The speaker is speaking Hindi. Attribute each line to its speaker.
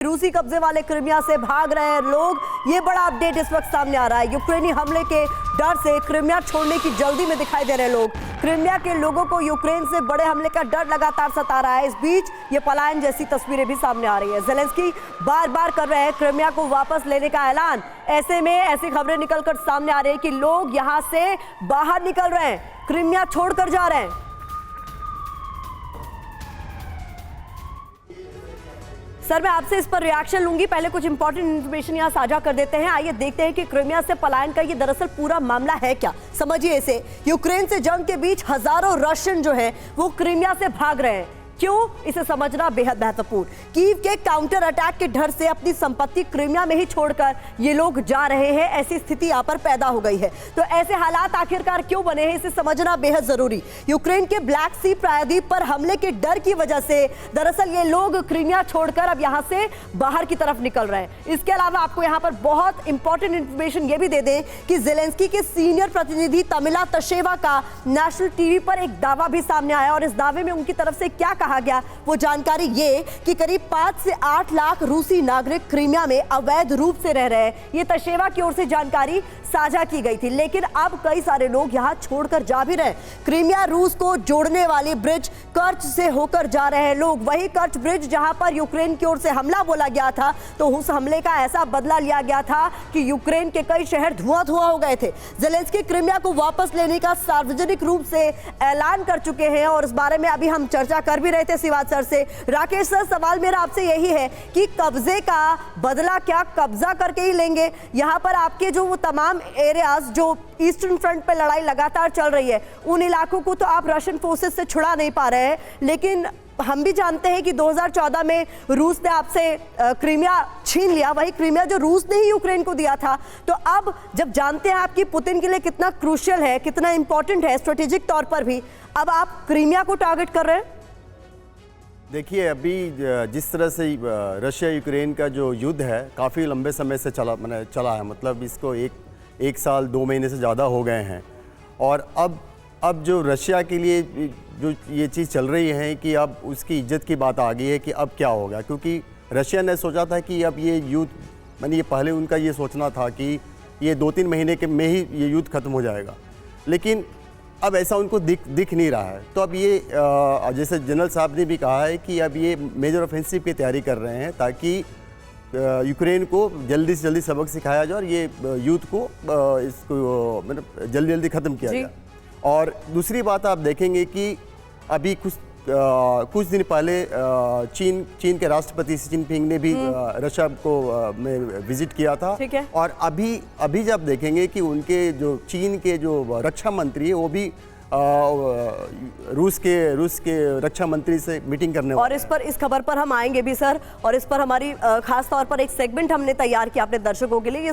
Speaker 1: रूसी कब्जे वाले क्रिमिया से भाग रहे हैं लोग। ये बड़ा अपडेट इस वक्त सामने आ रहा है। यूक्रेनी हमले के डर से क्रिमिया छोड़ने की जल्दी में दिखाई दे रहे लोग। क्रिमिया के लोगों को यूक्रेन से बड़े हमले का डर लगातार सता रहा है। इस बीच ये पलायन जैसी तस्वीरें भी सामने आ रही है। ज़ेलेंस्की बार बार कर रहे हैं क्रिमिया को वापस लेने का ऐलान। ऐसे में ऐसी खबरें निकलकर सामने आ रही है कि लोग यहां से बाहर निकल रहे हैं, क्रिमिया छोड़कर जा रहे हैं। सर, मैं आपसे इस पर रिएक्शन लूंगी, पहले कुछ इंपॉर्टेंट इन्फॉर्मेशन यहाँ साझा कर देते हैं। आइए देखते हैं कि क्रिमिया से पलायन का ये दरअसल पूरा मामला है क्या। समझिए इसे, यूक्रेन से जंग के बीच हजारों रशियन जो हैं वो क्रिमिया से भाग रहे हैं। क्यों, इसे समझना बेहद महत्वपूर्ण। कीव के काउंटर अटैक के डर से अपनी संपत्ति क्रिमिया में ही छोड़कर ये लोग जा रहे हैं। ऐसी स्थिति यहाँ पर पैदा हो गई है। तो ऐसे हालात आखिरकार क्यों बने हैं, इसे समझना बेहद जरूरी। यूक्रेन के ब्लैक सी प्रायद्वीप पर हमले के डर की वजह से दरअसल ये लोग क्रिमिया छोड़कर अब यहाँ से बाहर की तरफ निकल रहे हैं। इसके अलावा आपको यहाँ पर बहुत इंपॉर्टेंट इंफॉर्मेशन ये भी दे दें कि ज़ेलेंस्की के सीनियर प्रतिनिधि तमिला तशेवा का नेशनल टीवी पर एक दावा भी सामने आया और इस दावे में उनकी तरफ से क्या कहा गया वो जानकारी ये कि करीब 5 से 8 लाख रूसी नागरिक क्रिमिया में अवैध रूप से रह रहे हैं। ये तशेवा की ओर से जानकारी साझा की गई थी, लेकिन अब कई सारे लोग यहां छोड़कर जा भी रहे। क्रिमिया रूस को जोड़ने वाली ब्रिज कर्च से होकर जा रहे हैं लोग। वही कर्च ब्रिज जहां पर यूक्रेन की ओर से हमला बोला गया था, तो उस हमले का ऐसा बदला लिया गया था कि यूक्रेन के कई शहर धुआं-धुआं हो गए थे। ज़ेलेंस्की क्रिमिया को वापस लेने का सार्वजनिक रूप से ऐलान कर चुके हैं और इस बारे में अभी हम चर्चा कर भी रहे थे सिवाच सर से। राकेश सर, सवाल मेरा आपसे यही है कि कब्जे का बदला क्या कब्जा करके ही लेंगे? यहाँ पर आपके जो वो तमाम एरियाज जो ईस्टर्न फ्रंट पे लड़ाई लगातार चल रही है, उन इलाकों को तो आप रशियन फोर्सेस से छुड़ा नहीं पा रहे हैं, लेकिन हम भी जानते हैं कि 2014 में रूस ने आपसे क्रीमिया छीन लिया। वही क्रीमिया जो रूस ने ही यूक्रेन को दिया था। तो अब जब जानते हैं आप कि पुतिन के लिए कितना क्रूशियल है, कितना इंपॉर्टेंट है स्ट्रेटेजिक तौर पर भी, अब आप क्रीमिया को टारगेट कर रहे हैं।
Speaker 2: देखिए, अभी जिस तरह से रशिया यूक्रेन का जो युद्ध है काफ़ी लंबे समय से चला है, मतलब इसको एक साल 2 महीने से ज़्यादा हो गए हैं। और अब जो रशिया के लिए जो ये चीज़ चल रही है कि अब उसकी इज्जत की बात आ गई है कि अब क्या होगा, क्योंकि रशिया ने सोचा था कि अब ये युद्ध ये पहले उनका ये सोचना था कि ये 2-3 महीने के में ही ये युद्ध खत्म हो जाएगा, लेकिन अब ऐसा उनको दिख नहीं रहा है। तो अब ये जैसे जनरल साहब ने भी कहा है कि अब ये मेजर ऑफेंसिव की तैयारी कर रहे हैं ताकि यूक्रेन को जल्दी से जल्दी सबक सिखाया जाए और ये युद्ध को इसको मतलब जल्दी ख़त्म किया जाए। और दूसरी बात आप देखेंगे कि अभी कुछ दिन पहले चीन के राष्ट्रपति शी जिनपिंग ने भी रशिया को में विजिट किया था। और अभी जब देखेंगे कि उनके जो चीन के जो रक्षा मंत्री है वो भी रूस के रक्षा मंत्री से मीटिंग करने
Speaker 1: और इस खबर पर हम आएंगे भी सर, और इस पर हमारी खास तौर पर एक सेगमेंट हमने तैयार किया अपने दर्शकों के लिए।